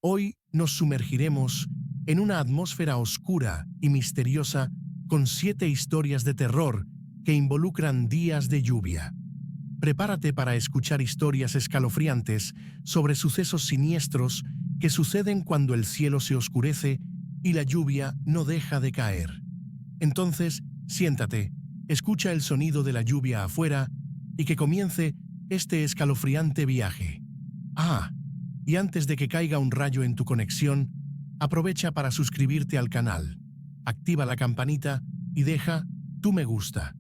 Hoy nos sumergiremos en una atmósfera oscura y misteriosa con 7 historias de terror que involucran días de lluvia. Prepárate para escuchar historias escalofriantes sobre sucesos siniestros que suceden cuando el cielo se oscurece y la lluvia no deja de caer. Entonces, siéntate, escucha el sonido de la lluvia afuera y que comience este escalofriante viaje. Y antes de que caiga un rayo en tu conexión, aprovecha para suscribirte al canal, activa la campanita y deja tu me gusta.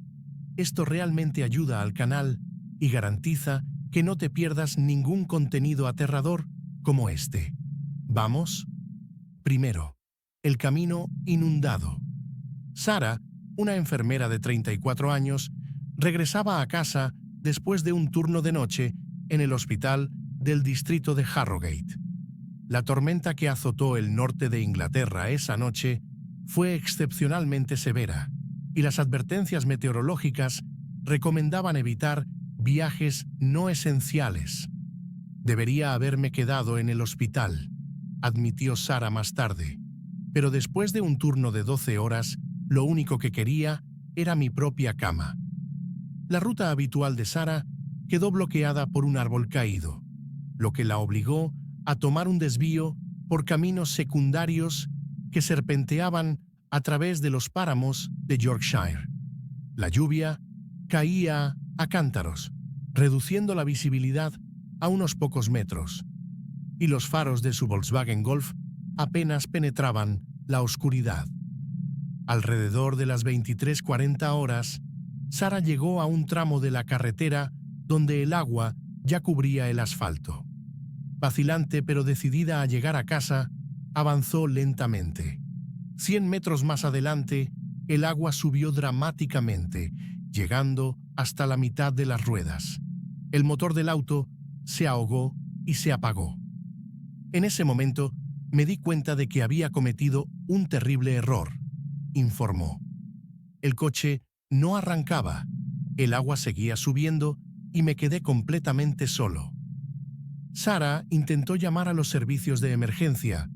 Esto realmente ayuda al canal y garantiza que no te pierdas ningún contenido aterrador como este. ¿Vamos? Primero, el camino inundado. Sara, una enfermera de 34 años, regresaba a casa después de un turno de noche en el hospital del distrito de Harrogate. La tormenta que azotó el norte de Inglaterra esa noche fue excepcionalmente severa, y las advertencias meteorológicas recomendaban evitar viajes no esenciales. Debería haberme quedado en el hospital, admitió Sara más tarde, pero después de un turno de 12 horas, lo único que quería era mi propia cama. La ruta habitual de Sara quedó bloqueada por un árbol caído, lo que la obligó a tomar un desvío por caminos secundarios que serpenteaban a través de los páramos de Yorkshire. La lluvia caía a cántaros, reduciendo la visibilidad a unos pocos metros, y los faros de su Volkswagen Golf apenas penetraban la oscuridad. Alrededor de las 23:40 horas, Sara llegó a un tramo de la carretera donde el agua ya cubría el asfalto. Vacilante pero decidida a llegar a casa, avanzó lentamente. 100 metros más adelante, el agua subió dramáticamente, llegando hasta la mitad de las ruedas. El motor del auto se ahogó y se apagó. En ese momento, me di cuenta de que había cometido un terrible error, informó. El coche no arrancaba, el agua seguía subiendo y me quedé completamente solo. Sara intentó llamar a los servicios de emergencia,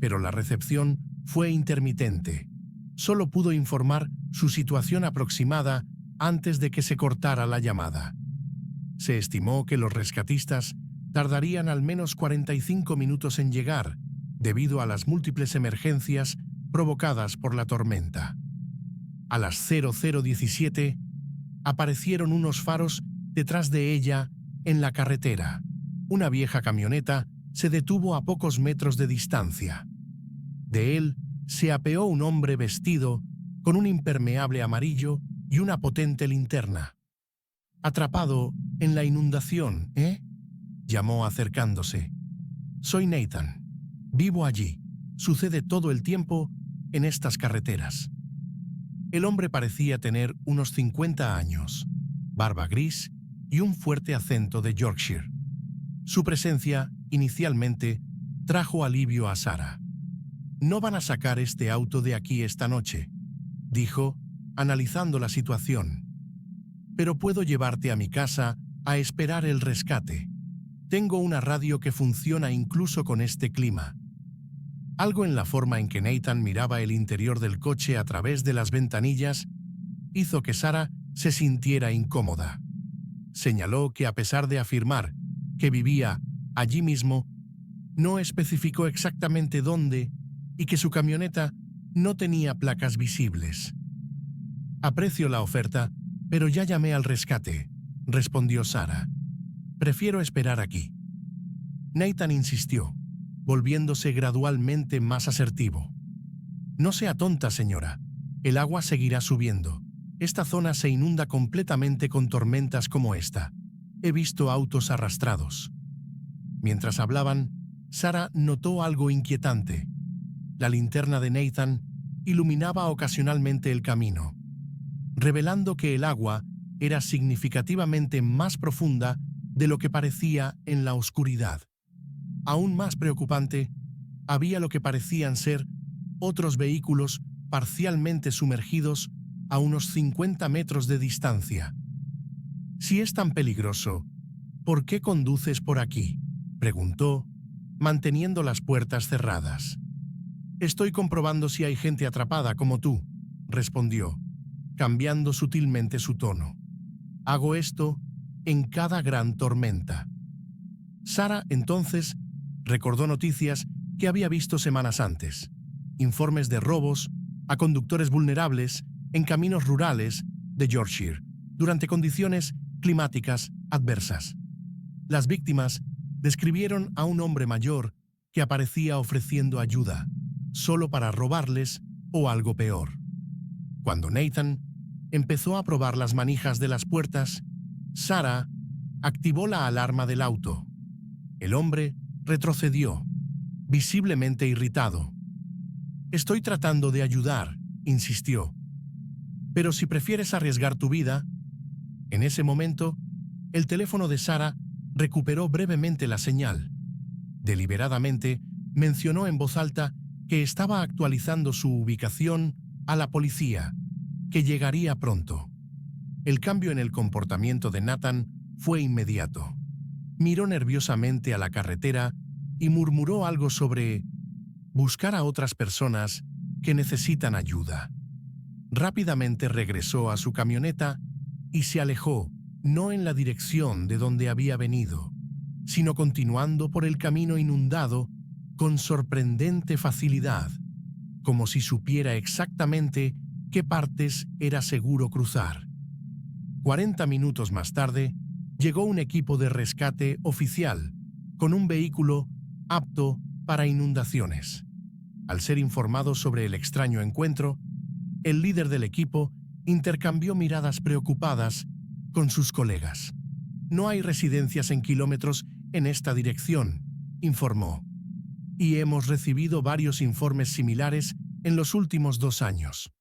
pero la recepción fue intermitente. Solo pudo informar su situación aproximada antes de que se cortara la llamada. Se estimó que los rescatistas tardarían al menos 45 minutos en llegar, debido a las múltiples emergencias provocadas por la tormenta. A las 00:17, aparecieron unos faros detrás de ella en la carretera. Una vieja camioneta se detuvo a pocos metros de distancia. De él se apeó un hombre vestido con un impermeable amarillo y una potente linterna. «Atrapado en la inundación, ¿eh?», llamó acercándose. «Soy Nathan. Vivo allí. Sucede todo el tiempo en estas carreteras». El hombre parecía tener unos 50 años, barba gris y un fuerte acento de Yorkshire. Su presencia, inicialmente, trajo alivio a Sara. «No van a sacar este auto de aquí esta noche», dijo, analizando la situación. «Pero puedo llevarte a mi casa a esperar el rescate. Tengo una radio que funciona incluso con este clima». Algo en la forma en que Nathan miraba el interior del coche a través de las ventanillas hizo que Sara se sintiera incómoda. Señaló que, a pesar de afirmar que vivía allí mismo, no especificó exactamente dónde y que su camioneta no tenía placas visibles. «Aprecio la oferta, pero ya llamé al rescate», respondió Sara. «Prefiero esperar aquí». Nathan insistió, volviéndose gradualmente más asertivo. «No sea tonta, señora. El agua seguirá subiendo. Esta zona se inunda completamente con tormentas como esta. He visto autos arrastrados». Mientras hablaban, Sara notó algo inquietante. La linterna de Nathan iluminaba ocasionalmente el camino, revelando que el agua era significativamente más profunda de lo que parecía en la oscuridad. Aún más preocupante, había lo que parecían ser otros vehículos parcialmente sumergidos a unos 50 metros de distancia. «Si es tan peligroso, ¿por qué conduces por aquí?», preguntó, manteniendo las puertas cerradas. «Estoy comprobando si hay gente atrapada como tú», respondió, cambiando sutilmente su tono. «Hago esto en cada gran tormenta». Sarah, entonces, recordó noticias que había visto semanas antes. Informes de robos a conductores vulnerables en caminos rurales de Yorkshire durante condiciones climáticas adversas. Las víctimas describieron a un hombre mayor que aparecía ofreciendo ayuda, solo para robarles o algo peor. Cuando Nathan empezó a probar las manijas de las puertas, Sarah activó la alarma del auto. El hombre retrocedió, visiblemente irritado. «Estoy tratando de ayudar», insistió. «Pero si prefieres arriesgar tu vida». En ese momento, el teléfono de Sarah recuperó brevemente la señal. Deliberadamente, mencionó en voz alta que estaba actualizando su ubicación a la policía, que llegaría pronto. El cambio en el comportamiento de Nathan fue inmediato. Miró nerviosamente a la carretera y murmuró algo sobre buscar a otras personas que necesitan ayuda. Rápidamente regresó a su camioneta y se alejó, no en la dirección de donde había venido, sino continuando por el camino inundado con sorprendente facilidad, como si supiera exactamente qué partes era seguro cruzar. 40 minutos más tarde, llegó un equipo de rescate oficial con un vehículo apto para inundaciones. Al ser informado sobre el extraño encuentro, el líder del equipo intercambió miradas preocupadas con sus colegas. «No hay residencias en kilómetros en esta dirección», informó, «y hemos recibido varios informes similares en los últimos 2 años».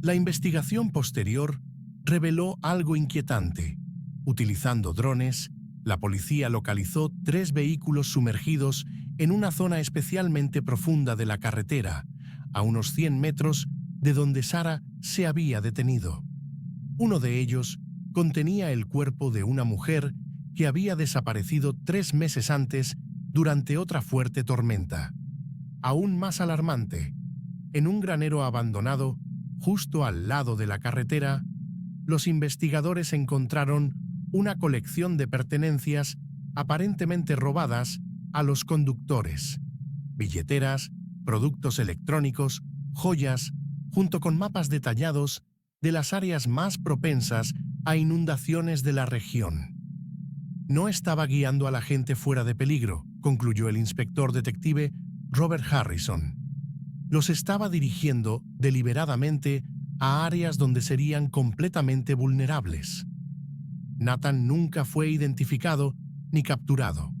La investigación posterior reveló algo inquietante. Utilizando drones, la policía localizó 3 vehículos sumergidos en una zona especialmente profunda de la carretera, a unos 100 metros de donde Sarah se había detenido. Uno de ellos contenía el cuerpo de una mujer que había desaparecido 3 meses antes durante otra fuerte tormenta. Aún más alarmante, en un granero abandonado, justo al lado de la carretera, los investigadores encontraron una colección de pertenencias aparentemente robadas a los conductores: billeteras, productos electrónicos, joyas, junto con mapas detallados de las áreas más propensas a inundaciones de la región. «No estaba guiando a la gente fuera de peligro», concluyó el inspector detective Robert Harrison. «Los estaba dirigiendo deliberadamente a áreas donde serían completamente vulnerables». Nathan nunca fue identificado ni capturado.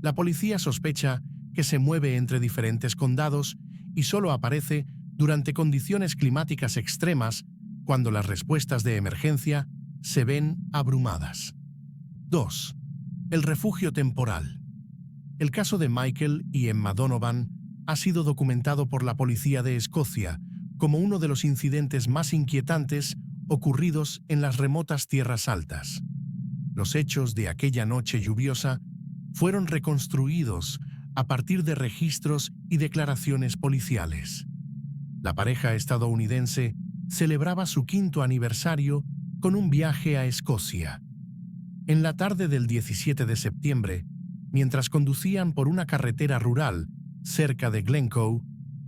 La policía sospecha que se mueve entre diferentes condados y solo aparece durante condiciones climáticas extremas, cuando las respuestas de emergencia se ven abrumadas. 2. El refugio temporal. El caso de Michael y Emma Donovan ha sido documentado por la policía de Escocia como uno de los incidentes más inquietantes ocurridos en las remotas tierras altas. Los hechos de aquella noche lluviosa fueron reconstruidos a partir de registros y declaraciones policiales. La pareja estadounidense celebraba su 5º aniversario con un viaje a Escocia. En la tarde del 17 de septiembre, mientras conducían por una carretera rural cerca de Glencoe,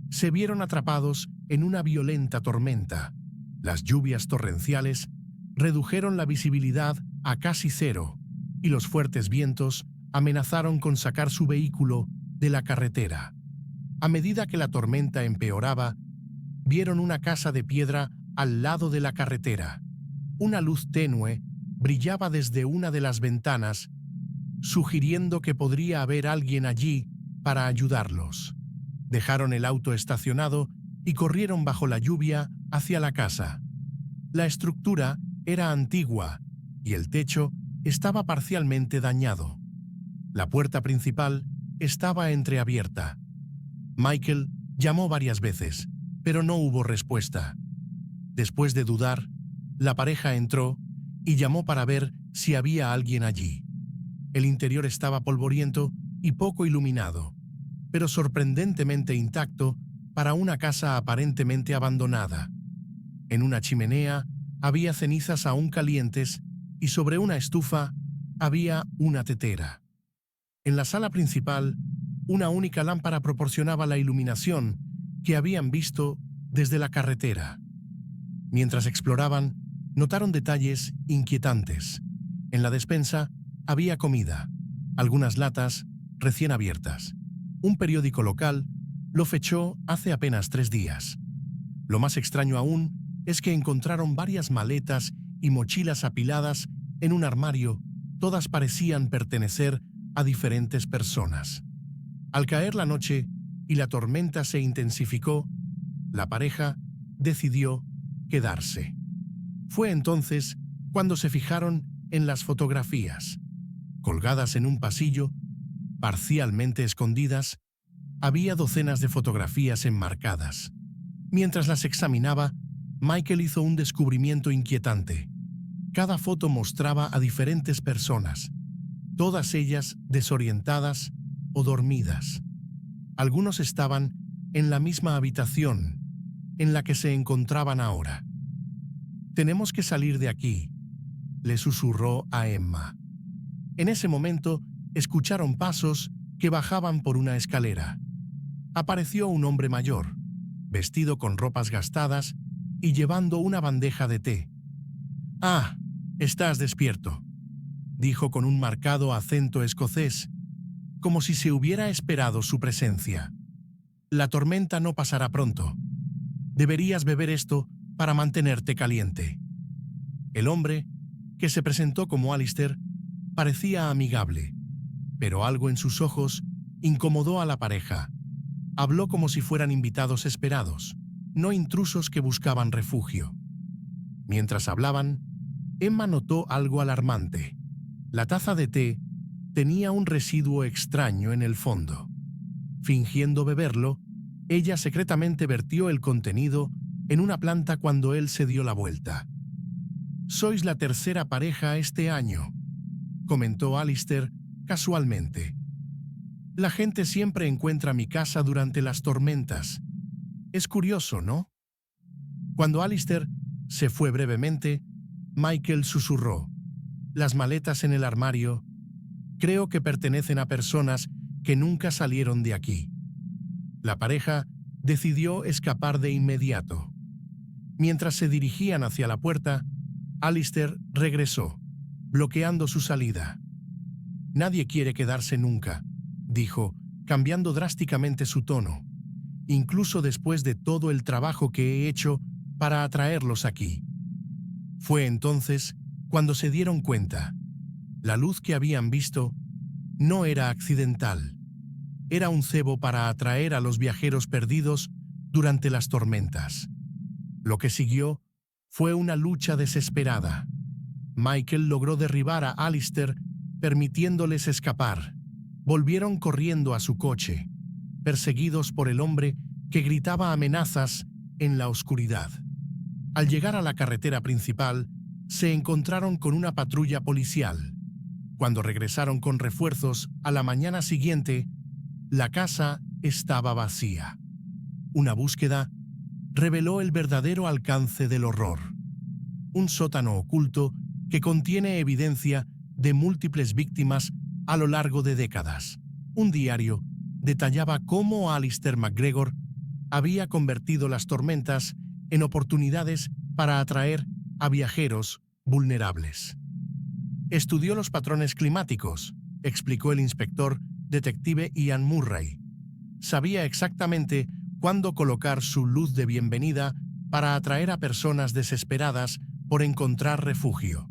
se vieron atrapados en una violenta tormenta. Las lluvias torrenciales redujeron la visibilidad a casi 0 y los fuertes vientos amenazaron con sacar su vehículo de la carretera. A medida que la tormenta empeoraba, vieron una casa de piedra al lado de la carretera. Una luz tenue brillaba desde una de las ventanas, sugiriendo que podría haber alguien allí para ayudarlos. Dejaron el auto estacionado y corrieron bajo la lluvia hacia la casa. La estructura era antigua y el techo estaba parcialmente dañado. La puerta principal estaba entreabierta. Michael llamó varias veces, pero no hubo respuesta. Después de dudar, la pareja entró y llamó para ver si había alguien allí. El interior estaba polvoriento y poco iluminado, pero sorprendentemente intacto para una casa aparentemente abandonada. En una chimenea había cenizas aún calientes y sobre una estufa había una tetera. En la sala principal, una única lámpara proporcionaba la iluminación que habían visto desde la carretera. Mientras exploraban, notaron detalles inquietantes. En la despensa había comida, algunas latas recién abiertas. Un periódico local lo fechó hace apenas 3 días. Lo más extraño aún es que encontraron varias maletas y mochilas apiladas en un armario. Todas parecían pertenecer a diferentes personas. Al caer la noche y la tormenta se intensificó, la pareja decidió quedarse. Fue entonces cuando se fijaron en las fotografías. Colgadas en un pasillo, parcialmente escondidas, había docenas de fotografías enmarcadas. Mientras las examinaba, Michael hizo un descubrimiento inquietante. Cada foto mostraba a diferentes personas, todas ellas desorientadas o dormidas. Algunos estaban en la misma habitación en la que se encontraban ahora. «Tenemos que salir de aquí», le susurró a Emma. En ese momento, escucharon pasos que bajaban por una escalera. Apareció un hombre mayor, vestido con ropas gastadas y llevando una bandeja de té. «Ah, estás despierto», dijo con un marcado acento escocés, como si se hubiera esperado su presencia. «La tormenta no pasará pronto. Deberías beber esto para mantenerte caliente». El hombre, que se presentó como Alistair, parecía amigable, pero algo en sus ojos incomodó a la pareja. Habló como si fueran invitados esperados, no intrusos que buscaban refugio. Mientras hablaban, Emma notó algo alarmante. La taza de té tenía un residuo extraño en el fondo. Fingiendo beberlo, ella secretamente vertió el contenido en una planta cuando él se dio la vuelta. «Sois la tercera pareja este año», comentó Alistair casualmente. «La gente siempre encuentra mi casa durante las tormentas. Es curioso, ¿no?». Cuando Alistair se fue brevemente, Michael susurró: «Las maletas en el armario creo que pertenecen a personas que nunca salieron de aquí». La pareja decidió escapar de inmediato. Mientras se dirigían hacia la puerta, Alistair regresó, bloqueando su salida. «Nadie quiere quedarse nunca», dijo, cambiando drásticamente su tono, «incluso después de todo el trabajo que he hecho para atraerlos aquí». Fue entonces cuando se dieron cuenta. La luz que habían visto no era accidental. Era un cebo para atraer a los viajeros perdidos durante las tormentas. Lo que siguió fue una lucha desesperada. Michael logró derribar a Alistair, permitiéndoles escapar. Volvieron corriendo a su coche, perseguidos por el hombre que gritaba amenazas en la oscuridad. Al llegar a la carretera principal, se encontraron con una patrulla policial. Cuando regresaron con refuerzos a la mañana siguiente, la casa estaba vacía. Una búsqueda reveló el verdadero alcance del horror. Un sótano oculto que contiene evidencia de múltiples víctimas a lo largo de décadas. Un diario detallaba cómo Alistair MacGregor había convertido las tormentas en oportunidades para atraer a viajeros vulnerables. «Estudió los patrones climáticos», explicó el inspector detective Ian Murray. «Sabía exactamente cuándo colocar su luz de bienvenida para atraer a personas desesperadas por encontrar refugio».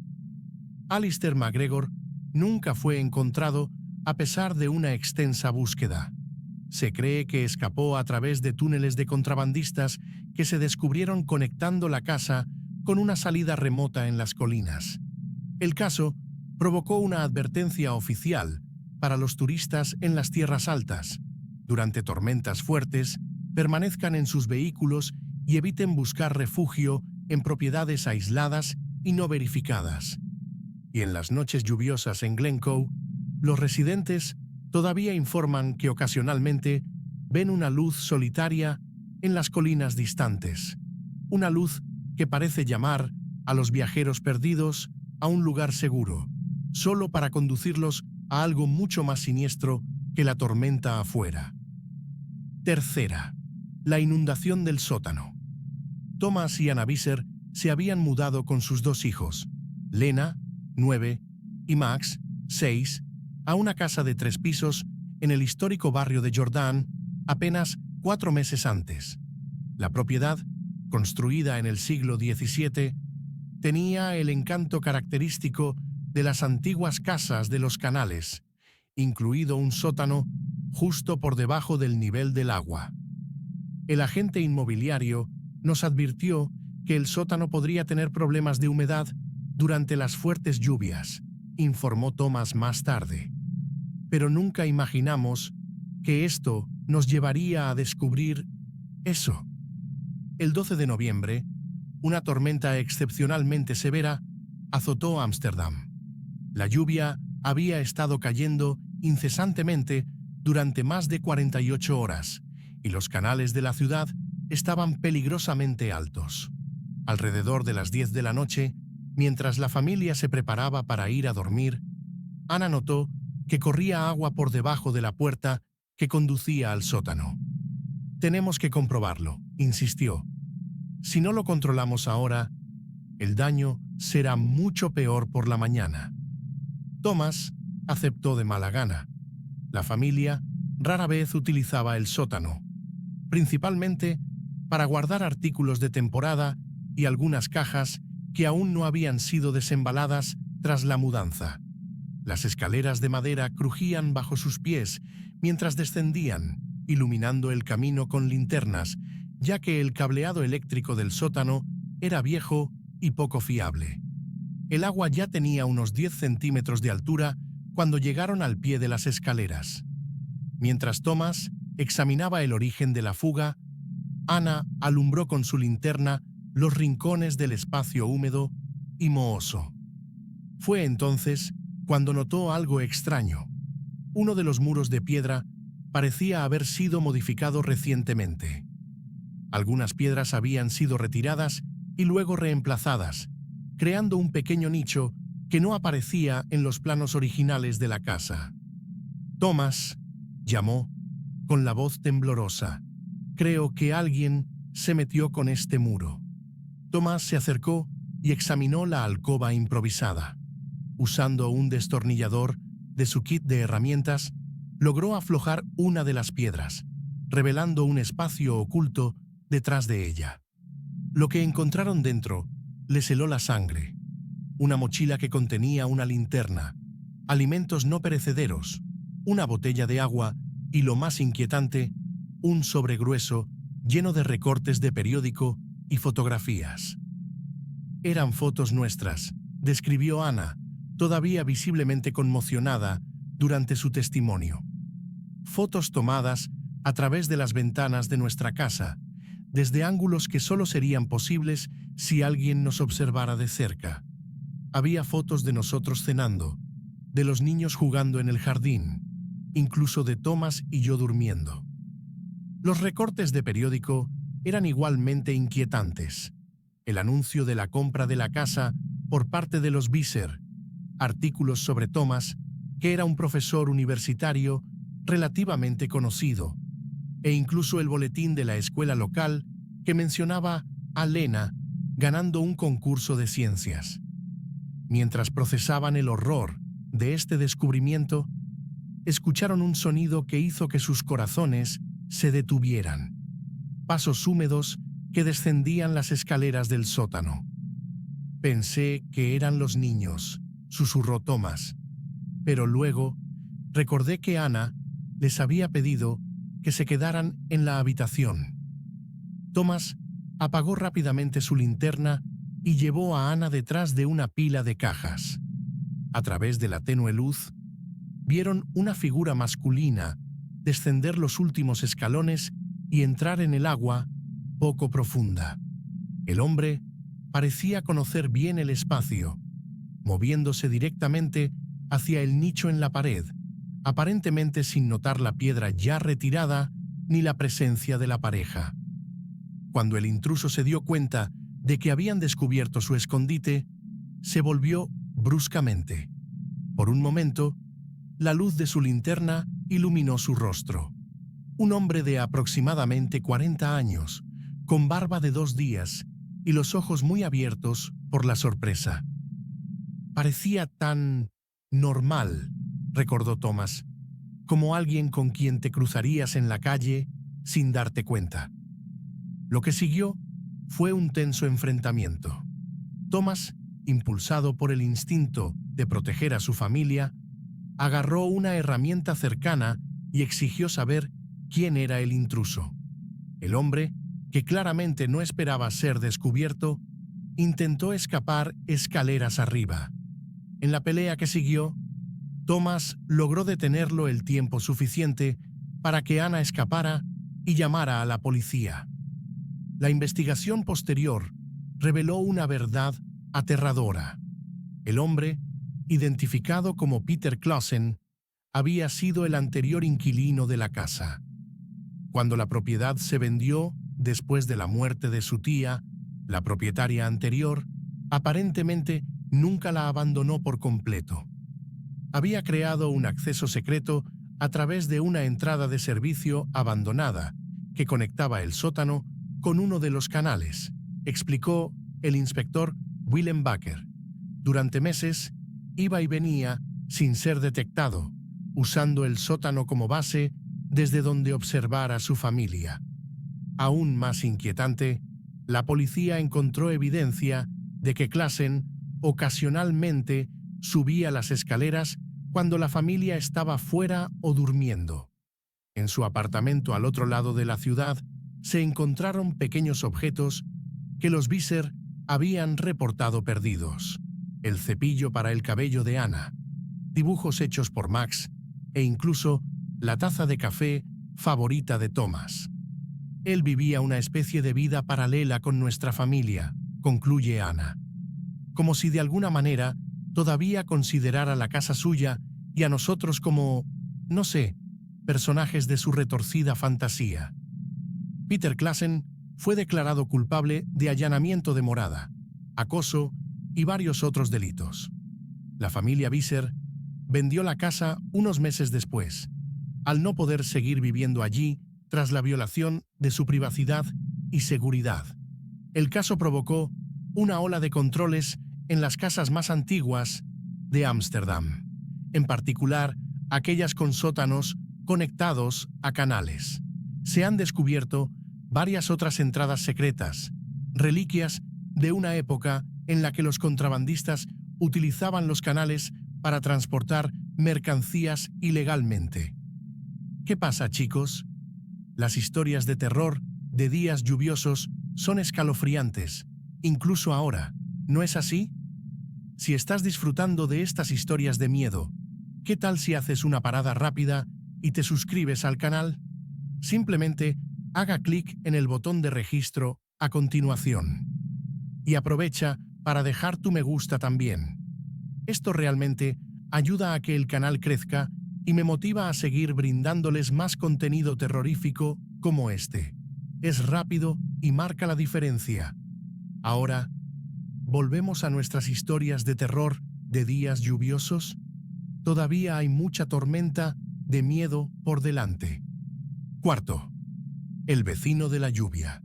Alistair MacGregor nunca fue encontrado a pesar de una extensa búsqueda. Se cree que escapó a través de túneles de contrabandistas que se descubrieron conectando la casa con una salida remota en las colinas. El caso provocó una advertencia oficial para los turistas en las tierras altas. Durante tormentas fuertes, permanezcan en sus vehículos y eviten buscar refugio en propiedades aisladas y no verificadas. Y en las noches lluviosas en Glencoe, los residentes Todavía informan que ocasionalmente ven una luz solitaria en las colinas distantes, una luz que parece llamar a los viajeros perdidos a un lugar seguro, solo para conducirlos a algo mucho más siniestro que la tormenta afuera. Tercera, la inundación del sótano. Thomas y Anna Visser se habían mudado con sus dos hijos, Lena, 9, y Max, 6, a una casa de 3 pisos en el histórico barrio de Jordan apenas 4 meses antes. La propiedad, construida en el siglo XVII, tenía el encanto característico de las antiguas casas de los canales, incluido un sótano justo por debajo del nivel del agua. El agente inmobiliario nos advirtió que el sótano podría tener problemas de humedad durante las fuertes lluvias, informó Thomas más tarde. Pero nunca imaginamos que esto nos llevaría a descubrir eso. El 12 de noviembre, una tormenta excepcionalmente severa azotó Ámsterdam. La lluvia había estado cayendo incesantemente durante más de 48 horas y los canales de la ciudad estaban peligrosamente altos. Alrededor de las 10 de la noche, mientras la familia se preparaba para ir a dormir, Anna notó que corría agua por debajo de la puerta que conducía al sótano. «Tenemos que comprobarlo», insistió. «Si no lo controlamos ahora, el daño será mucho peor por la mañana». Thomas aceptó de mala gana. La familia rara vez utilizaba el sótano, principalmente para guardar artículos de temporada y algunas cajas que aún no habían sido desembaladas tras la mudanza. Las escaleras de madera crujían bajo sus pies mientras descendían, iluminando el camino con linternas, ya que el cableado eléctrico del sótano era viejo y poco fiable. El agua ya tenía unos 10 centímetros de altura cuando llegaron al pie de las escaleras. Mientras Thomas examinaba el origen de la fuga, Anna alumbró con su linterna los rincones del espacio húmedo y mohoso. Fue entonces cuando notó algo extraño. Uno de los muros de piedra parecía haber sido modificado recientemente. Algunas piedras habían sido retiradas y luego reemplazadas, creando un pequeño nicho que no aparecía en los planos originales de la casa. «Thomas», llamó, con la voz temblorosa, «creo que alguien se metió con este muro». Thomas se acercó y examinó la alcoba improvisada. Usando un destornillador de su kit de herramientas, logró aflojar una de las piedras, revelando un espacio oculto detrás de ella. Lo que encontraron dentro les heló la sangre. Una mochila que contenía una linterna, alimentos no perecederos, una botella de agua y, lo más inquietante, un sobre grueso lleno de recortes de periódico y fotografías. «Eran fotos nuestras», describió Anna, todavía visiblemente conmocionada durante su testimonio. «Fotos tomadas a través de las ventanas de nuestra casa, desde ángulos que solo serían posibles si alguien nos observara de cerca. Había fotos de nosotros cenando, de los niños jugando en el jardín, incluso de Thomas y yo durmiendo». Los recortes de periódico eran igualmente inquietantes. El anuncio de la compra de la casa por parte de los Visser, artículos sobre Thomas, que era un profesor universitario relativamente conocido, e incluso el boletín de la escuela local que mencionaba a Lena ganando un concurso de ciencias. Mientras procesaban el horror de este descubrimiento, escucharon un sonido que hizo que sus corazones se detuvieran. Pasos húmedos que descendían las escaleras del sótano. «Pensé que eran los niños», susurró Thomas, pero luego recordé que Anna les había pedido que se quedaran en la habitación. Thomas apagó rápidamente su linterna y llevó a Anna detrás de una pila de cajas. A través de la tenue luz, vieron una figura masculina descender los últimos escalones y entrar en el agua poco profunda. El hombre parecía conocer bien el espacio, moviéndose directamente hacia el nicho en la pared, aparentemente sin notar la piedra ya retirada ni la presencia de la pareja. Cuando el intruso se dio cuenta de que habían descubierto su escondite, se volvió bruscamente. Por un momento, la luz de su linterna iluminó su rostro. Un hombre de aproximadamente 40 años, con barba de 2 días y los ojos muy abiertos por la sorpresa. Parecía tan normal, recordó Thomas, como alguien con quien te cruzarías en la calle sin darte cuenta. Lo que siguió fue un tenso enfrentamiento. Thomas, impulsado por el instinto de proteger a su familia, agarró una herramienta cercana y exigió saber quién era el intruso. El hombre, que claramente no esperaba ser descubierto, intentó escapar escaleras arriba. En la pelea que siguió, Thomas logró detenerlo el tiempo suficiente para que Anna escapara y llamara a la policía. La investigación posterior reveló una verdad aterradora. El hombre, identificado como Peter Clausen, había sido el anterior inquilino de la casa. Cuando la propiedad se vendió después de la muerte de su tía, la propietaria anterior, aparentemente nunca la abandonó por completo. Había creado un acceso secreto a través de una entrada de servicio abandonada que conectaba el sótano con uno de los canales, explicó el inspector Willem Bakker. Durante meses, iba y venía sin ser detectado, usando el sótano como base desde donde observar a su familia. Aún más inquietante, la policía encontró evidencia de que Clausen ocasionalmente subía las escaleras cuando la familia estaba fuera o durmiendo. En su apartamento al otro lado de la ciudad se encontraron pequeños objetos que los Visser habían reportado perdidos: el cepillo para el cabello de Anna, dibujos hechos por Max e incluso la taza de café favorita de Thomas. Él vivía una especie de vida paralela con nuestra familia, concluye Anna, como si de alguna manera todavía considerara la casa suya y a nosotros como, no sé, personajes de su retorcida fantasía. Peter Clausen fue declarado culpable de allanamiento de morada, acoso y varios otros delitos. La familia Visser vendió la casa unos meses después, al no poder seguir viviendo allí tras la violación de su privacidad y seguridad. El caso provocó una ola de controles en las casas más antiguas de Ámsterdam, en particular aquellas con sótanos conectados a canales. Se han descubierto varias otras entradas secretas, reliquias de una época en la que los contrabandistas utilizaban los canales para transportar mercancías ilegalmente. ¿Qué pasa, chicos? Las historias de terror de días lluviosos son escalofriantes, incluso ahora, ¿no es así? Si estás disfrutando de estas historias de miedo, ¿qué tal si haces una parada rápida y te suscribes al canal? Simplemente haga clic en el botón de registro a continuación. Y aprovecha para dejar tu me gusta también. Esto realmente ayuda a que el canal crezca y me motiva a seguir brindándoles más contenido terrorífico como este. Es rápido y marca la diferencia. Ahora, ¿volvemos a nuestras historias de terror de días lluviosos? Todavía hay mucha tormenta de miedo por delante. Cuarto, el vecino de la lluvia.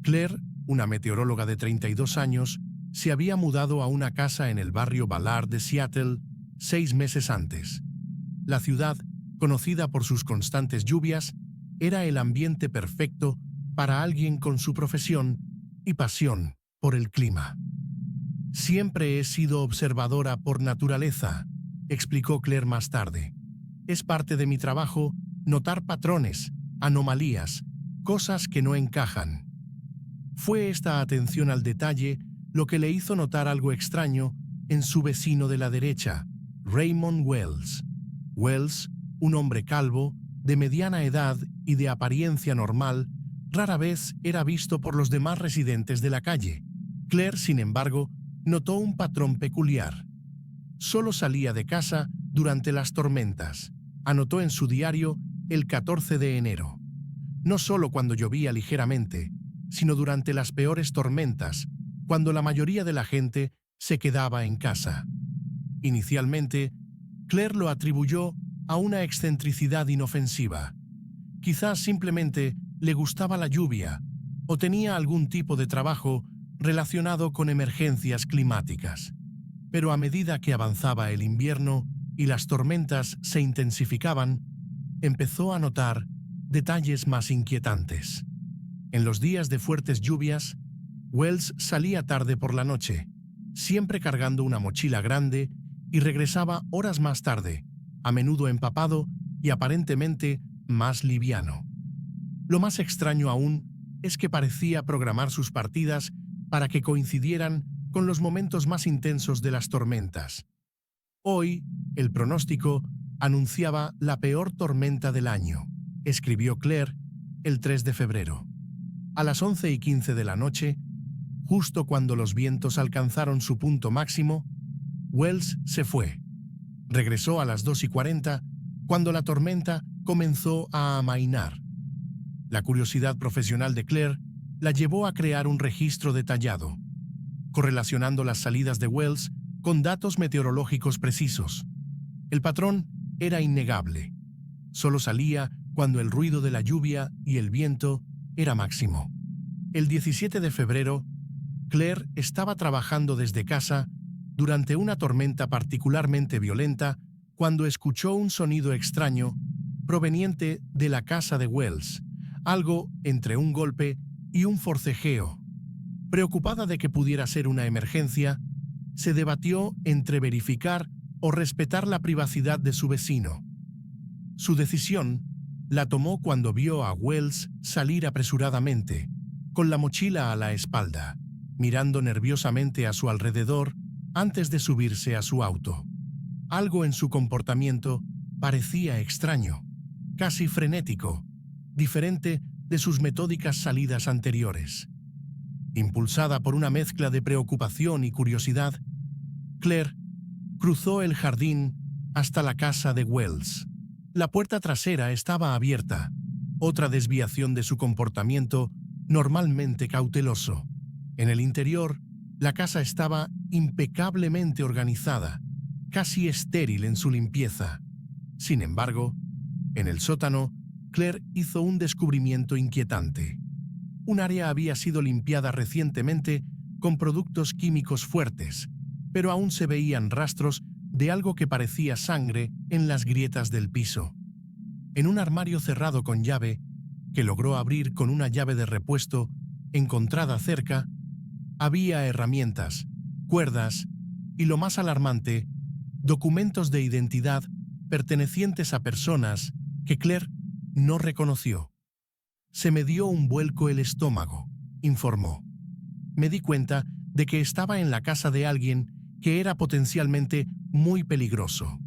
Claire, una meteoróloga de 32 años, se había mudado a una casa en el barrio Ballard de Seattle 6 meses antes. La ciudad, conocida por sus constantes lluvias, era el ambiente perfecto para alguien con su profesión y pasión por el clima. Siempre he sido observadora por naturaleza, explicó Claire más tarde. Es parte de mi trabajo notar patrones, anomalías, cosas que no encajan. Fue esta atención al detalle lo que le hizo notar algo extraño en su vecino de la derecha, Raymond Wells. Wells, un hombre calvo, de mediana edad y de apariencia normal, rara vez era visto por los demás residentes de la calle. Claire, sin embargo, notó un patrón peculiar. Solo salía de casa durante las tormentas. anotó en su diario el 14 de enero. No solo cuando llovía ligeramente, sino durante las peores tormentas, cuando la mayoría de la gente se quedaba en casa. Inicialmente, Claire lo atribuyó a una excentricidad inofensiva. Quizás simplemente le gustaba la lluvia o tenía algún tipo de trabajo relacionado con emergencias climáticas. Pero a medida que avanzaba el invierno y las tormentas se intensificaban, empezó a notar detalles más inquietantes. En los días de fuertes lluvias, Wells salía tarde por la noche, siempre cargando una mochila grande, y regresaba horas más tarde, a menudo empapado y aparentemente más liviano. Lo más extraño aún es que parecía programar sus partidas para que coincidieran con los momentos más intensos de las tormentas. Hoy, el pronóstico anunciaba la peor tormenta del año, escribió Claire el 3 de febrero. A las 11:15 de la noche, justo cuando los vientos alcanzaron su punto máximo, Wells se fue. Regresó a las 2:40, cuando la tormenta comenzó a amainar. La curiosidad profesional de Claire la llevó a crear un registro detallado, correlacionando las salidas de Wells con datos meteorológicos precisos. El patrón era innegable. Solo salía cuando el ruido de la lluvia y el viento era máximo. El 17 de febrero, Claire estaba trabajando desde casa durante una tormenta particularmente violenta cuando escuchó un sonido extraño proveniente de la casa de Wells, algo entre un golpe y un forcejeo. Preocupada de que pudiera ser una emergencia, se debatió entre verificar o respetar la privacidad de su vecino. Su decisión la tomó cuando vio a Wells salir apresuradamente, con la mochila a la espalda, mirando nerviosamente a su alrededor antes de subirse a su auto. Algo en su comportamiento parecía extraño, casi frenético, diferente de sus metódicas salidas anteriores. Impulsada por una mezcla de preocupación y curiosidad, Claire cruzó el jardín hasta la casa de Wells. La puerta trasera estaba abierta, otra desviación de su comportamiento normalmente cauteloso. En el interior, la casa estaba impecablemente organizada, casi estéril en su limpieza. Sin embargo, en el sótano, Claire hizo un descubrimiento inquietante. Un área había sido limpiada recientemente con productos químicos fuertes, pero aún se veían rastros de algo que parecía sangre en las grietas del piso. En un armario cerrado con llave, que logró abrir con una llave de repuesto encontrada cerca, había herramientas, cuerdas y, lo más alarmante, documentos de identidad pertenecientes a personas que Claire no reconoció. Se me dio un vuelco el estómago, informó. Me di cuenta de que estaba en la casa de alguien que era potencialmente muy peligroso.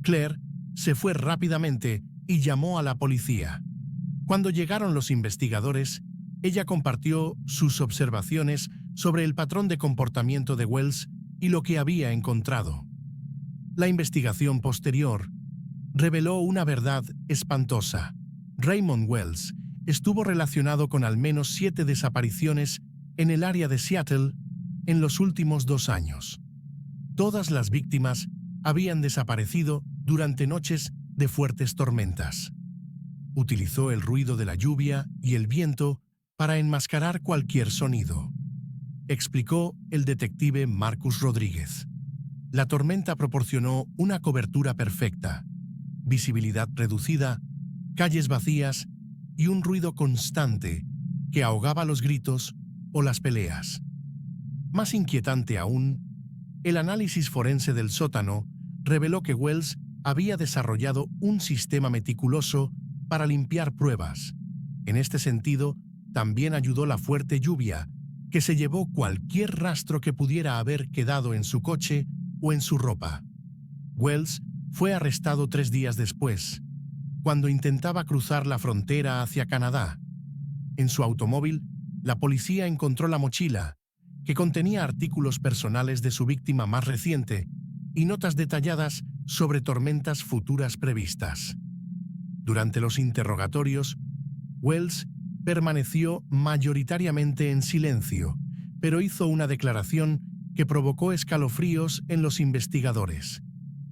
Claire se fue rápidamente y llamó a la policía. Cuando llegaron los investigadores, ella compartió sus observaciones sobre el patrón de comportamiento de Wells y lo que había encontrado. La investigación posterior reveló una verdad espantosa. Raymond Wells estuvo relacionado con al menos 7 desapariciones en el área de Seattle en los últimos 2 años. Todas las víctimas habían desaparecido durante noches de fuertes tormentas. Utilizó el ruido de la lluvia y el viento para enmascarar cualquier sonido, explicó el detective Marcus Rodríguez. La tormenta proporcionó una cobertura perfecta, visibilidad reducida, calles vacías y un ruido constante que ahogaba los gritos o las peleas. Más inquietante aún, el análisis forense del sótano reveló que Wells había desarrollado un sistema meticuloso para limpiar pruebas. En este sentido, también ayudó la fuerte lluvia, que se llevó cualquier rastro que pudiera haber quedado en su coche o en su ropa. Wells fue arrestado 3 días después, cuando intentaba cruzar la frontera hacia Canadá. En su automóvil, la policía encontró la mochila, que contenía artículos personales de su víctima más reciente y notas detalladas sobre tormentas futuras previstas. Durante los interrogatorios, Wells permaneció mayoritariamente en silencio, pero hizo una declaración que provocó escalofríos en los investigadores.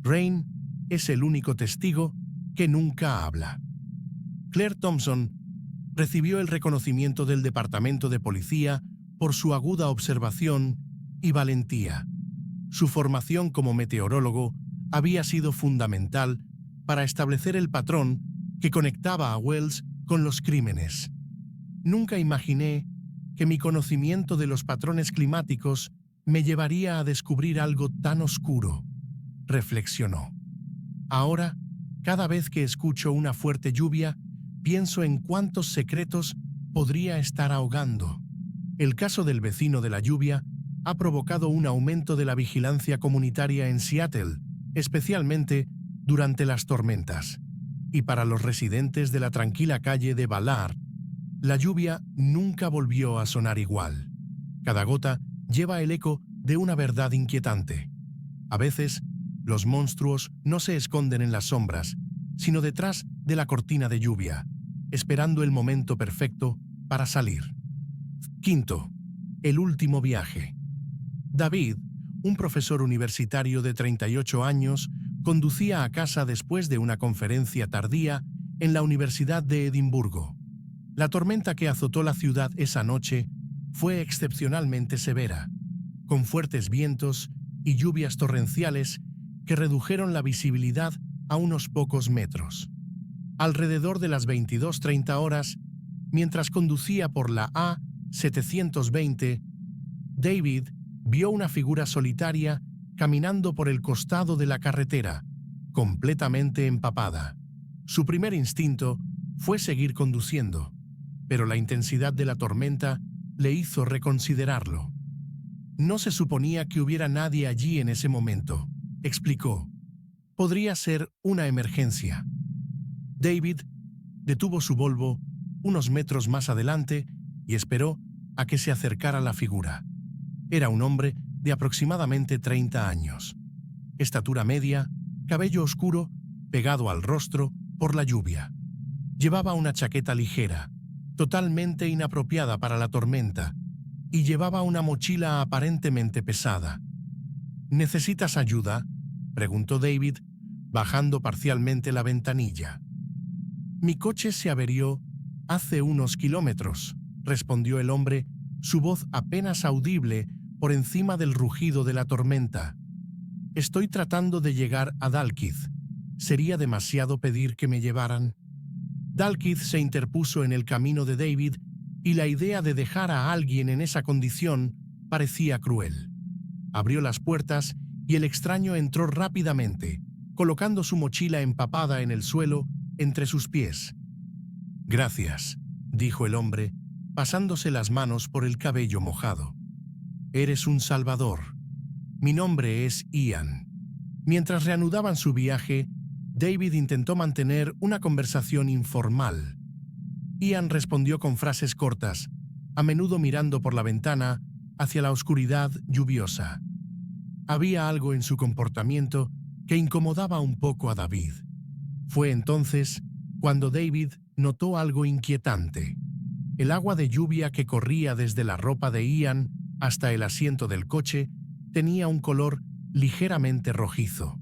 Rain es el único testigo que nunca habla. Claire Thompson recibió el reconocimiento del Departamento de Policía por su aguda observación y valentía. Su formación como meteorólogo había sido fundamental para establecer el patrón que conectaba a Wells con los crímenes. Nunca imaginé que mi conocimiento de los patrones climáticos me llevaría a descubrir algo tan oscuro, reflexionó. Ahora, cada vez que escucho una fuerte lluvia, pienso en cuántos secretos podría estar ahogando. El caso del vecino de la lluvia ha provocado un aumento de la vigilancia comunitaria en Seattle, especialmente durante las tormentas. Y para los residentes de la tranquila calle de Ballard, la lluvia nunca volvió a sonar igual. Cada gota lleva el eco de una verdad inquietante. A veces, los monstruos no se esconden en las sombras, sino detrás de la cortina de lluvia, esperando el momento perfecto para salir. Quinto, el último viaje. David, un profesor universitario de 38 años, conducía a casa después de una conferencia tardía en la Universidad de Edimburgo. La tormenta que azotó la ciudad esa noche fue excepcionalmente severa, con fuertes vientos y lluvias torrenciales que redujeron la visibilidad a unos pocos metros. Alrededor de las 22:30 horas, mientras conducía por la A720, David vio una figura solitaria caminando por el costado de la carretera, completamente empapada. Su primer instinto fue seguir conduciendo, pero la intensidad de la tormenta le hizo reconsiderarlo. No se suponía que hubiera nadie allí en ese momento, explicó. Podría ser una emergencia. David detuvo su Volvo unos metros más adelante y esperó a que se acercara la figura. Era un hombre de aproximadamente 30 años. Estatura media, cabello oscuro, pegado al rostro por la lluvia. Llevaba una chaqueta ligera, totalmente inapropiada para la tormenta, y llevaba una mochila aparentemente pesada. ¿Necesitas ayuda?, preguntó David, bajando parcialmente la ventanilla. Mi coche se averió hace unos kilómetros, respondió el hombre, su voz apenas audible por encima del rugido de la tormenta. Estoy tratando de llegar a Dalkeith. ¿Sería demasiado pedir que me llevaran? Dalkeith se interpuso en el camino de David y la idea de dejar a alguien en esa condición parecía cruel. Abrió las puertas y el extraño entró rápidamente, colocando su mochila empapada en el suelo entre sus pies. Gracias, dijo el hombre, pasándose las manos por el cabello mojado. Eres un salvador. Mi nombre es Ian. Mientras reanudaban su viaje, David intentó mantener una conversación informal. Ian respondió con frases cortas, a menudo mirando por la ventana hacia la oscuridad lluviosa. Había algo en su comportamiento que incomodaba un poco a David. Fue entonces cuando David notó algo inquietante. El agua de lluvia que corría desde la ropa de Ian hasta el asiento del coche tenía un color ligeramente rojizo.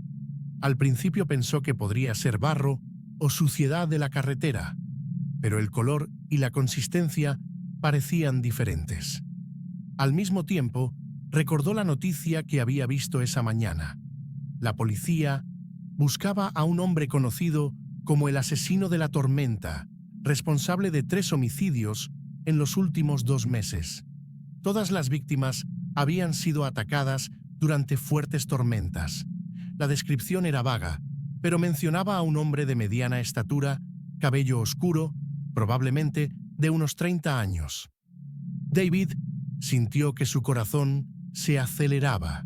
Al principio pensó que podría ser barro o suciedad de la carretera, pero el color y la consistencia parecían diferentes. Al mismo tiempo, recordó la noticia que había visto esa mañana. La policía buscaba a un hombre conocido como el asesino de la tormenta, responsable de 3 homicidios en los últimos 2 meses. Todas las víctimas habían sido atacadas durante fuertes tormentas. La descripción era vaga, pero mencionaba a un hombre de mediana estatura, cabello oscuro, probablemente de unos 30 años. David sintió que su corazón se aceleraba.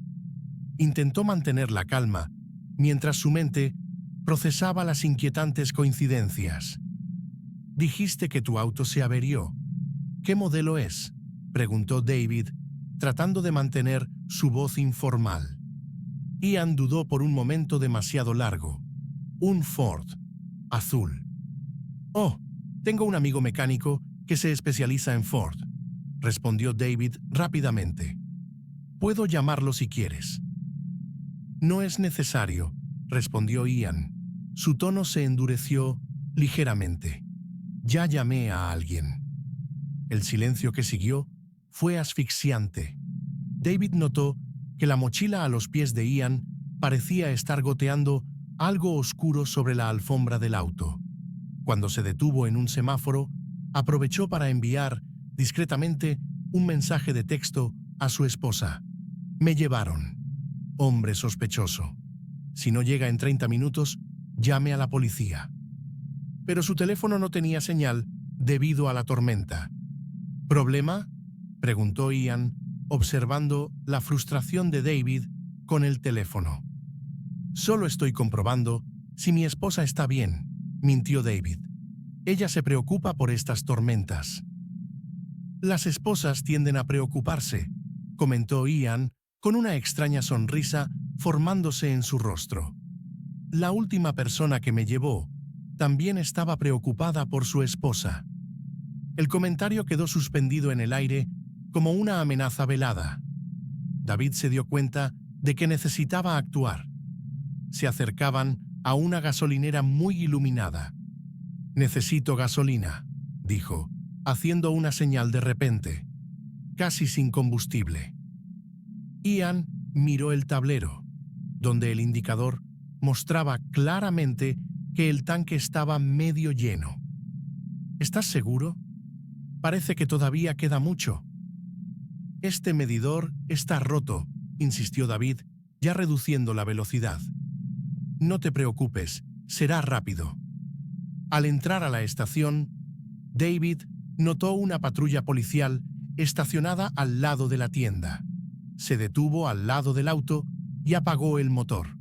Intentó mantener la calma, mientras su mente procesaba las inquietantes coincidencias. Dijiste que tu auto se averió. ¿Qué modelo es?, preguntó David, tratando de mantener su voz informal. Ian dudó por un momento demasiado largo. Un Ford azul. Oh, tengo un amigo mecánico que se especializa en Ford, respondió David rápidamente. Puedo llamarlo si quieres. No es necesario, respondió Ian. Su tono se endureció ligeramente. Ya llamé a alguien. El silencio que siguió fue asfixiante. David notó que la mochila a los pies de Ian parecía estar goteando algo oscuro sobre la alfombra del auto. Cuando se detuvo en un semáforo, aprovechó para enviar discretamente un mensaje de texto a su esposa. Me llevaron. Hombre sospechoso. Si no llega en 30 minutos, llame a la policía. Pero su teléfono no tenía señal debido a la tormenta. ¿Problema?, preguntó Ian, observando la frustración de David con el teléfono. Solo estoy comprobando si mi esposa está bien, mintió David. Ella se preocupa por estas tormentas. Las esposas tienden a preocuparse, comentó Ian con una extraña sonrisa formándose en su rostro. La última persona que me llevó también estaba preocupada por su esposa. El comentario quedó suspendido en el aire como una amenaza velada. David se dio cuenta de que necesitaba actuar. Se acercaban a una gasolinera muy iluminada. Necesito gasolina, dijo, haciendo una señal de repente, casi sin combustible. Ian miró el tablero, donde el indicador mostraba claramente que el tanque estaba medio lleno. ¿Estás seguro? Parece que todavía queda mucho. Este medidor está roto, insistió David, ya reduciendo la velocidad. No te preocupes, será rápido. Al entrar a la estación, David notó una patrulla policial estacionada al lado de la tienda. Se detuvo al lado del auto y apagó el motor.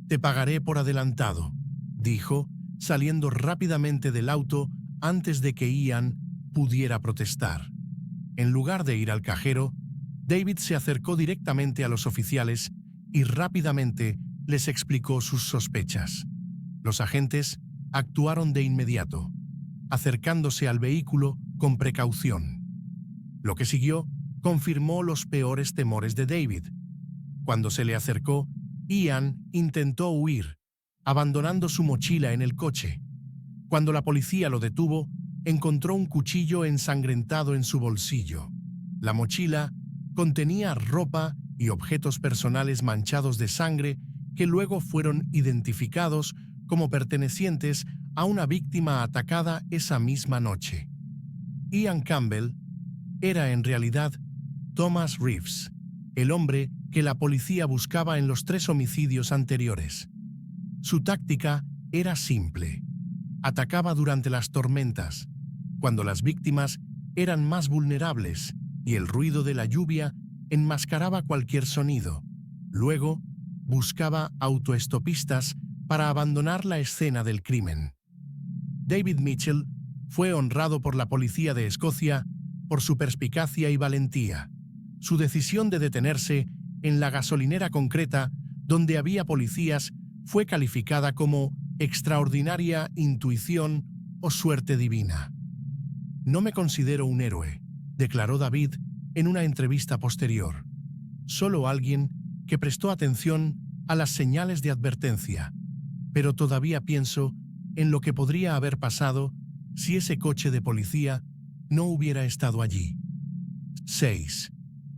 Te pagaré por adelantado, dijo, saliendo rápidamente del auto antes de que Ian pudiera protestar. En lugar de ir al cajero, David se acercó directamente a los oficiales y rápidamente les explicó sus sospechas. Los agentes actuaron de inmediato, acercándose al vehículo con precaución. Lo que siguió confirmó los peores temores de David. Cuando se le acercó, Ian intentó huir, abandonando su mochila en el coche. Cuando la policía lo detuvo, encontró un cuchillo ensangrentado en su bolsillo. La mochila contenía ropa y objetos personales manchados de sangre que luego fueron identificados como pertenecientes a una víctima atacada esa misma noche. Ian Campbell era en realidad Thomas Reeves, el hombre que la policía buscaba en los 3 homicidios anteriores. Su táctica era simple. Atacaba durante las tormentas, cuando las víctimas eran más vulnerables y el ruido de la lluvia enmascaraba cualquier sonido. Luego, buscaba autoestopistas para abandonar la escena del crimen. David Mitchell fue honrado por la policía de Escocia por su perspicacia y valentía. Su decisión de detenerse en la gasolinera concreta donde había policías fue calificada como extraordinaria intuición o suerte divina. No me considero un héroe, declaró David en una entrevista posterior. Solo alguien que prestó atención a las señales de advertencia, pero todavía pienso en lo que podría haber pasado si ese coche de policía no hubiera estado allí. 6.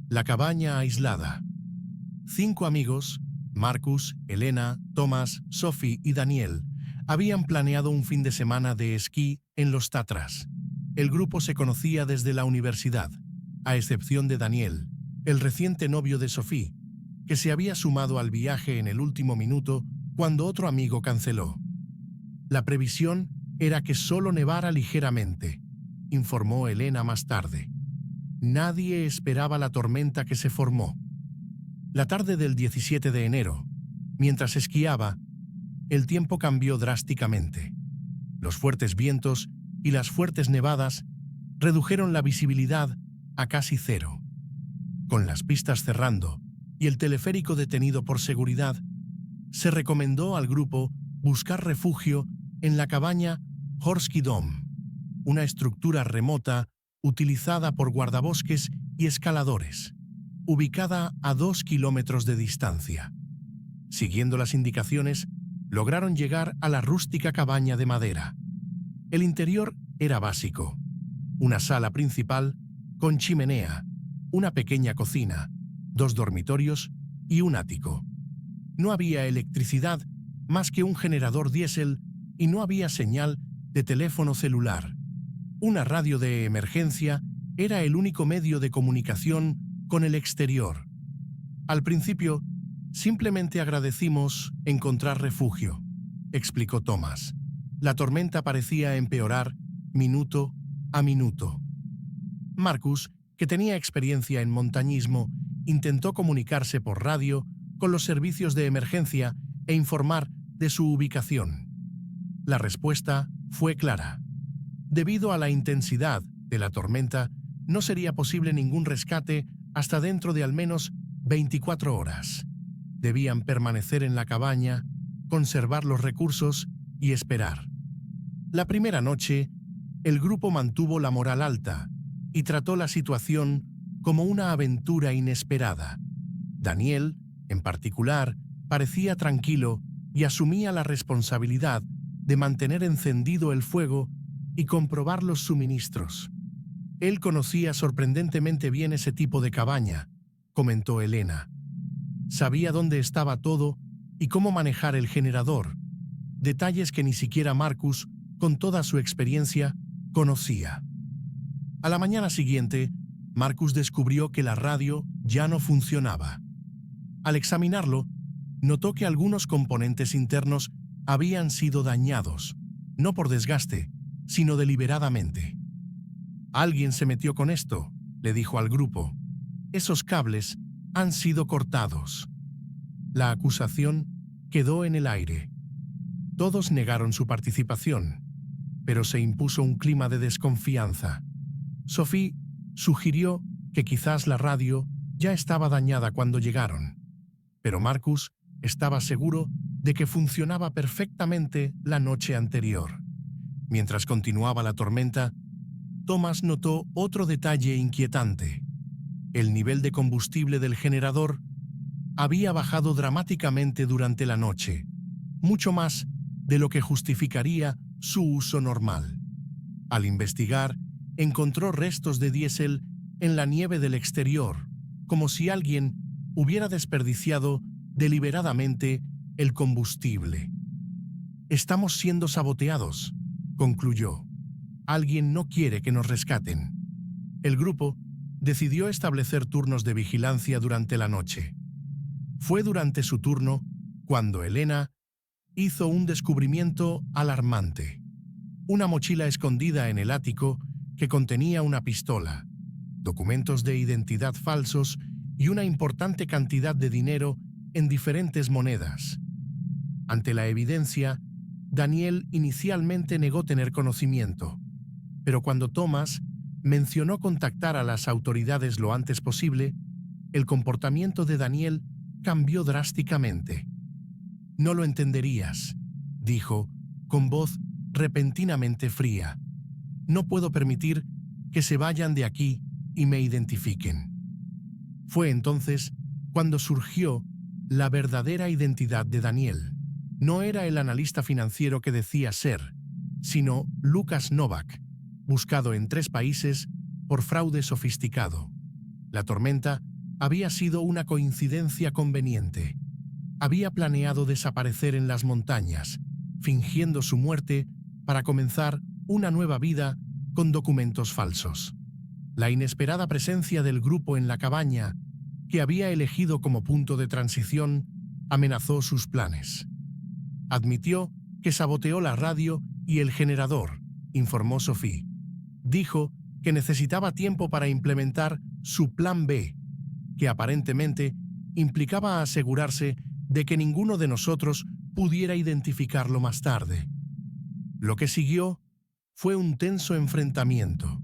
La cabaña aislada. 5 amigos, Marcus, Elena, Thomas, Sophie y Daniel, habían planeado un fin de semana de esquí en los Tatras. El grupo se conocía desde la universidad, a excepción de Daniel, el reciente novio de Sophie, que se había sumado al viaje en el último minuto cuando otro amigo canceló. La previsión era que solo nevara ligeramente, informó Elena más tarde. Nadie esperaba la tormenta que se formó. La tarde del 17 de enero, mientras esquiaba, el tiempo cambió drásticamente. Los fuertes vientos y las fuertes nevadas redujeron la visibilidad a casi cero. Con las pistas cerrando y el teleférico detenido por seguridad, se recomendó al grupo buscar refugio en la cabaña Horsky Dom, una estructura remota utilizada por guardabosques y escaladores, ubicada a 2 kilómetros de distancia. Siguiendo las indicaciones, lograron llegar a la rústica cabaña de madera. El interior era básico: una sala principal con chimenea, una pequeña cocina, 2 dormitorios y un ático. No había electricidad más que un generador diésel y no había señal de teléfono celular. Una radio de emergencia era el único medio de comunicación con el exterior. Al principio, simplemente agradecimos encontrar refugio, explicó Thomas. La tormenta parecía empeorar minuto a minuto. Marcus, que tenía experiencia en montañismo, intentó comunicarse por radio con los servicios de emergencia e informar de su ubicación. La respuesta fue clara. Debido a la intensidad de la tormenta, no sería posible ningún rescate hasta dentro de al menos 24 horas. Debían permanecer en la cabaña, conservar los recursos y esperar. La primera noche, el grupo mantuvo la moral alta y trató la situación como una aventura inesperada. Daniel, en particular, parecía tranquilo y asumía la responsabilidad de mantener encendido el fuego y comprobar los suministros. Él conocía sorprendentemente bien ese tipo de cabaña, comentó Elena. Sabía dónde estaba todo y cómo manejar el generador, detalles que ni siquiera Marcus, con toda su experiencia, conocía. A la mañana siguiente, Marcus descubrió que la radio ya no funcionaba. Al examinarlo, notó que algunos componentes internos habían sido dañados, no por desgaste, sino deliberadamente. «Alguien se metió con esto», le dijo al grupo. «Esos cables han sido cortados». La acusación quedó en el aire. Todos negaron su participación, pero se impuso un clima de desconfianza. Sophie sugirió que quizás la radio ya estaba dañada cuando llegaron, pero Marcus estaba seguro de que funcionaba perfectamente la noche anterior. Mientras continuaba la tormenta, Thomas notó otro detalle inquietante. El nivel de combustible del generador había bajado dramáticamente durante la noche, mucho más de lo que justificaría su uso normal. Al investigar, encontró restos de diésel en la nieve del exterior, como si alguien hubiera desperdiciado deliberadamente el combustible. «Estamos siendo saboteados», concluyó. «Alguien no quiere que nos rescaten». El grupo decidió establecer turnos de vigilancia durante la noche. Fue durante su turno cuando Elena hizo un descubrimiento alarmante. Una mochila escondida en el ático que contenía una pistola, documentos de identidad falsos y una importante cantidad de dinero en diferentes monedas. Ante la evidencia, Daniel inicialmente negó tener conocimiento, pero cuando Thomas mencionó contactar a las autoridades lo antes posible, el comportamiento de Daniel cambió drásticamente. «No lo entenderías», dijo, con voz repentinamente fría. «No puedo permitir que se vayan de aquí y me identifiquen». Fue entonces cuando surgió la verdadera identidad de Daniel. No era el analista financiero que decía ser, sino Lucas Novak, buscado en 3 países por fraude sofisticado. La tormenta había sido una coincidencia conveniente. Había planeado desaparecer en las montañas, fingiendo su muerte para comenzar una nueva vida con documentos falsos. La inesperada presencia del grupo en la cabaña, que había elegido como punto de transición, amenazó sus planes. Admitió que saboteó la radio y el generador, informó Sophie. Dijo que necesitaba tiempo para implementar su plan B, que aparentemente implicaba asegurarse de que ninguno de nosotros pudiera identificarlo más tarde. Lo que siguió fue un tenso enfrentamiento.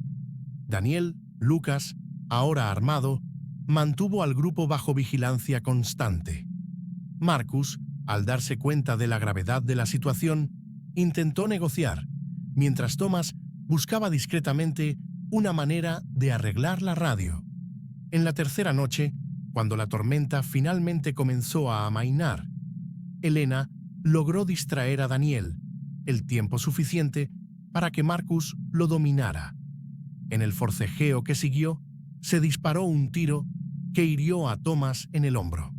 Daniel, Lucas, ahora armado, mantuvo al grupo bajo vigilancia constante. Marcus, al darse cuenta de la gravedad de la situación, intentó negociar, mientras Thomas buscaba discretamente una manera de arreglar la radio. En la tercera noche, cuando la tormenta finalmente comenzó a amainar, Elena logró distraer a Daniel el tiempo suficiente para que Marcus lo dominara. En el forcejeo que siguió, se disparó un tiro que hirió a Thomas en el hombro.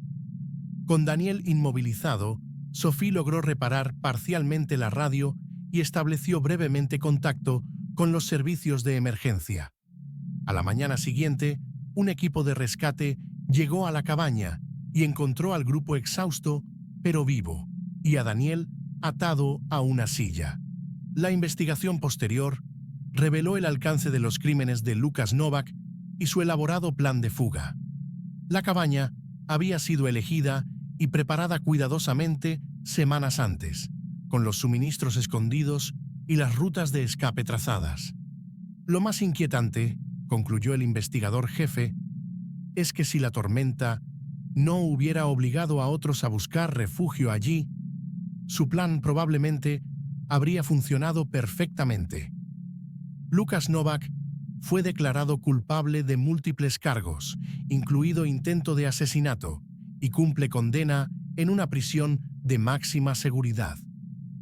Con Daniel inmovilizado, Sophie logró reparar parcialmente la radio y estableció brevemente contacto con los servicios de emergencia. A la mañana siguiente, un equipo de rescate llegó a la cabaña y encontró al grupo exhausto, pero vivo, y a Daniel atado a una silla. La investigación posterior reveló el alcance de los crímenes de Lucas Novak y su elaborado plan de fuga. La cabaña había sido elegida y preparada cuidadosamente semanas antes, con los suministros escondidos y las rutas de escape trazadas. Lo más inquietante, concluyó el investigador jefe, es que si la tormenta no hubiera obligado a otros a buscar refugio allí, su plan probablemente habría funcionado perfectamente. Lucas Novak fue declarado culpable de múltiples cargos, incluido intento de asesinato, y cumple condena en una prisión de máxima seguridad.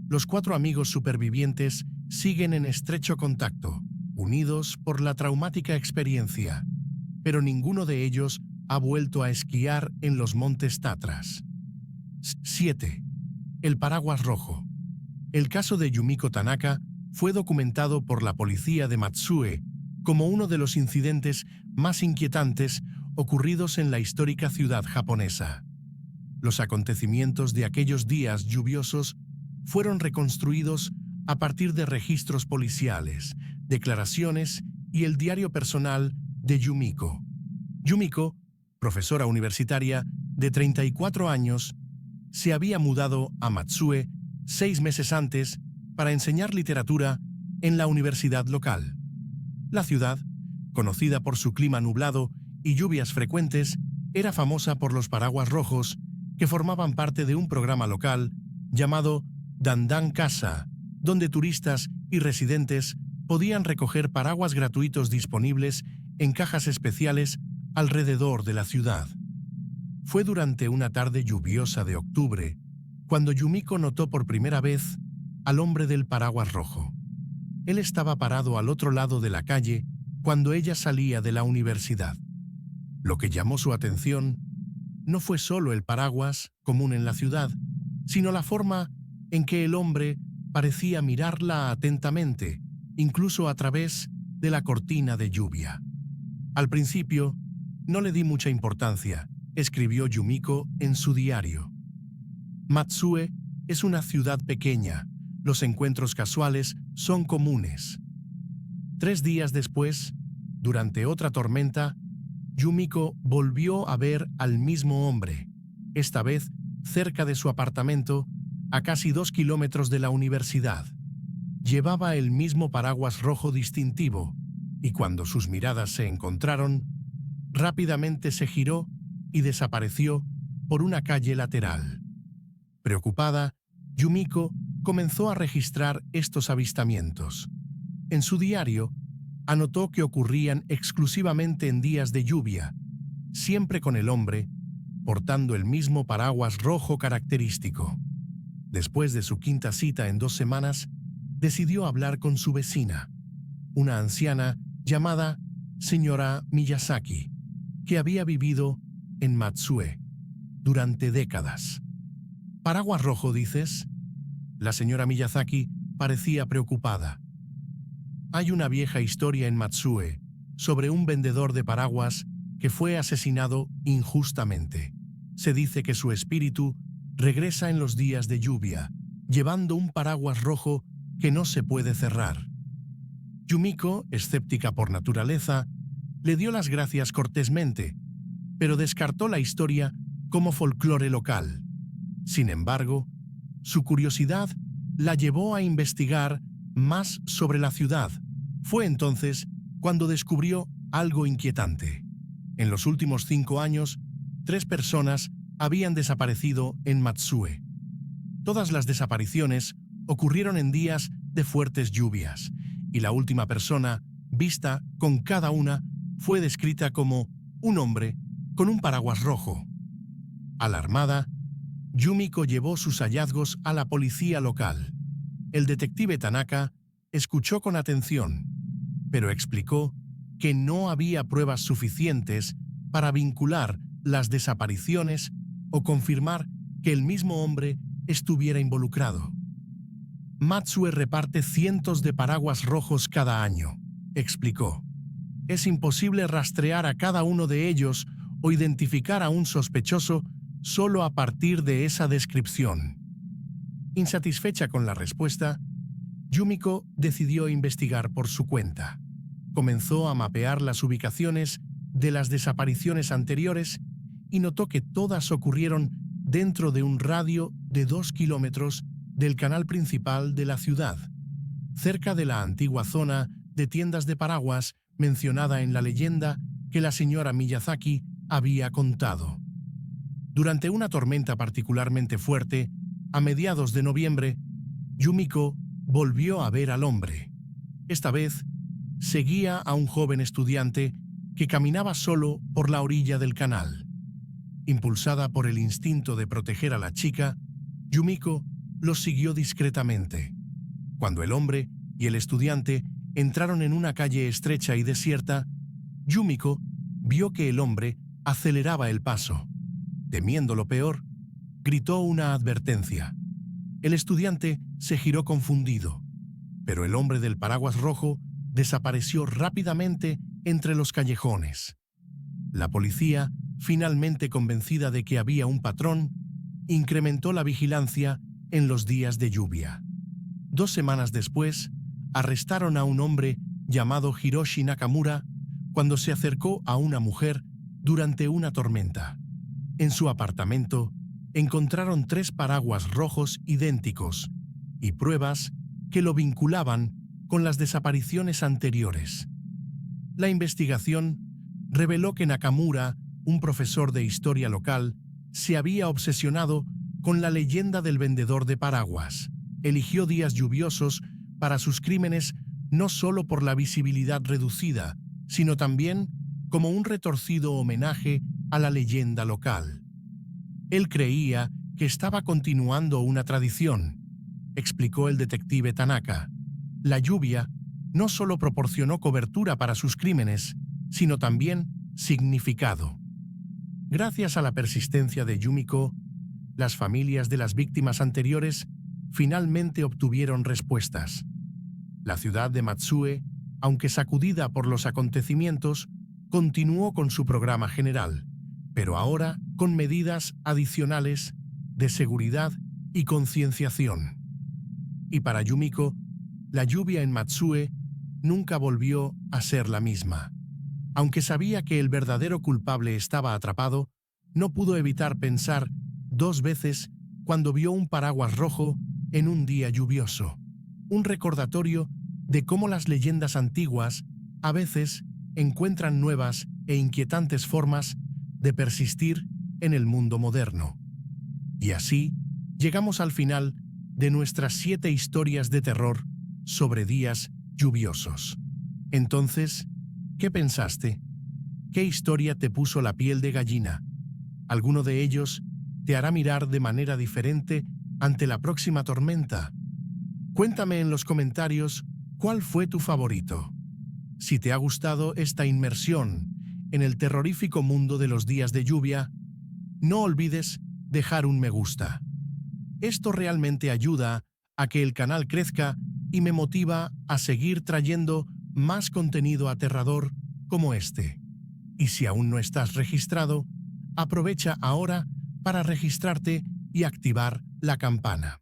Los 4 amigos supervivientes siguen en estrecho contacto, unidos por la traumática experiencia, pero ninguno de ellos ha vuelto a esquiar en los montes Tatras. 7. El paraguas rojo. El caso de Yumiko Tanaka fue documentado por la policía de Matsue como uno de los incidentes más inquietantes ocurridos en la histórica ciudad japonesa. Los acontecimientos de aquellos días lluviosos fueron reconstruidos a partir de registros policiales, declaraciones y el diario personal de Yumiko. Yumiko, profesora universitaria de 34 años, se había mudado a Matsue 6 meses antes para enseñar literatura en la universidad local. La ciudad, conocida por su clima nublado y lluvias frecuentes, era famosa por los paraguas rojos que formaban parte de un programa local llamado Dandan Casa, donde turistas y residentes podían recoger paraguas gratuitos disponibles en cajas especiales alrededor de la ciudad. Fue durante una tarde lluviosa de octubre cuando Yumiko notó por primera vez al hombre del paraguas rojo. Él estaba parado al otro lado de la calle cuando ella salía de la universidad. Lo que llamó su atención no fue solo el paraguas común en la ciudad, sino la forma en que el hombre parecía mirarla atentamente, incluso a través de la cortina de lluvia. Al principio, no le di mucha importancia, escribió Yumiko en su diario. Matsue es una ciudad pequeña, los encuentros casuales son comunes. 3 días después, durante otra tormenta, Yumiko volvió a ver al mismo hombre, esta vez cerca de su apartamento, a casi 2 kilómetros de la universidad. Llevaba el mismo paraguas rojo distintivo, y cuando sus miradas se encontraron, rápidamente se giró y desapareció por una calle lateral. Preocupada, Yumiko comenzó a registrar estos avistamientos. En su diario, anotó que ocurrían exclusivamente en días de lluvia, siempre con el hombre portando el mismo paraguas rojo característico. Después de su 5ª cita en 2 semanas, decidió hablar con su vecina, una anciana llamada señora Miyazaki, que había vivido en Matsue durante décadas. ¿Paraguas rojo, dices? La señora Miyazaki parecía preocupada. Hay una vieja historia en Matsue sobre un vendedor de paraguas que fue asesinado injustamente. Se dice que su espíritu regresa en los días de lluvia, llevando un paraguas rojo que no se puede cerrar. Yumiko, escéptica por naturaleza, le dio las gracias cortésmente, pero descartó la historia como folclore local. Sin embargo, su curiosidad la llevó a investigar más sobre la ciudad. Fue entonces cuando descubrió algo inquietante. En los últimos 5 años, 3 personas habían desaparecido en Matsue. Todas las desapariciones ocurrieron en días de fuertes lluvias, y la última persona vista con cada una fue descrita como un hombre con un paraguas rojo. Alarmada, Yumiko llevó sus hallazgos a la policía local. El detective Tanaka escuchó con atención, pero explicó que no había pruebas suficientes para vincular las desapariciones o confirmar que el mismo hombre estuviera involucrado. Matsue reparte cientos de paraguas rojos cada año, explicó. Es imposible rastrear a cada uno de ellos o identificar a un sospechoso solo a partir de esa descripción. Insatisfecha con la respuesta, Yumiko decidió investigar por su cuenta. Comenzó a mapear las ubicaciones de las desapariciones anteriores y notó que todas ocurrieron dentro de un radio de 2 kilómetros del canal principal de la ciudad, cerca de la antigua zona de tiendas de paraguas mencionada en la leyenda que la señora Miyazaki había contado. Durante una tormenta particularmente fuerte, a mediados de noviembre, Yumiko volvió a ver al hombre. Esta vez, seguía a un joven estudiante que caminaba solo por la orilla del canal. Impulsada por el instinto de proteger a la chica, Yumiko lo siguió discretamente. Cuando el hombre y el estudiante entraron en una calle estrecha y desierta, Yumiko vio que el hombre aceleraba el paso. Temiendo lo peor, gritó una advertencia. El estudiante se giró confundido, pero el hombre del paraguas rojo desapareció rápidamente entre los callejones. La policía, finalmente convencida de que había un patrón, incrementó la vigilancia en los días de lluvia. 2 semanas después, arrestaron a un hombre llamado Hiroshi Nakamura cuando se acercó a una mujer durante una tormenta. En su apartamento, encontraron 3 paraguas rojos idénticos y pruebas que lo vinculaban con las desapariciones anteriores. La investigación reveló que Nakamura, un profesor de historia local, se había obsesionado con la leyenda del vendedor de paraguas. Eligió días lluviosos para sus crímenes no solo por la visibilidad reducida, sino también como un retorcido homenaje a la leyenda local. Él creía que estaba continuando una tradición, explicó el detective Tanaka. La lluvia no solo proporcionó cobertura para sus crímenes, sino también significado. Gracias a la persistencia de Yumiko, las familias de las víctimas anteriores finalmente obtuvieron respuestas. La ciudad de Matsue, aunque sacudida por los acontecimientos, continuó con su programa general, pero ahora con medidas adicionales de seguridad y concienciación. Y para Yumiko, la lluvia en Matsue nunca volvió a ser la misma. Aunque sabía que el verdadero culpable estaba atrapado, no pudo evitar pensar 2 veces cuando vio un paraguas rojo en un día lluvioso. Un recordatorio de cómo las leyendas antiguas a veces encuentran nuevas e inquietantes formas de persistir en el mundo moderno. Y así llegamos al final de nuestras 7 historias de terror sobre días lluviosos. Entonces, ¿qué pensaste? ¿Qué historia te puso la piel de gallina? ¿Alguno de ellos te hará mirar de manera diferente ante la próxima tormenta? Cuéntame en los comentarios cuál fue tu favorito. Si te ha gustado esta inmersión en el terrorífico mundo de los días de lluvia, no olvides dejar un me gusta. Esto realmente ayuda a que el canal crezca y me motiva a seguir trayendo más contenido aterrador como este. Y si aún no estás registrado, aprovecha ahora para registrarte y activar la campana.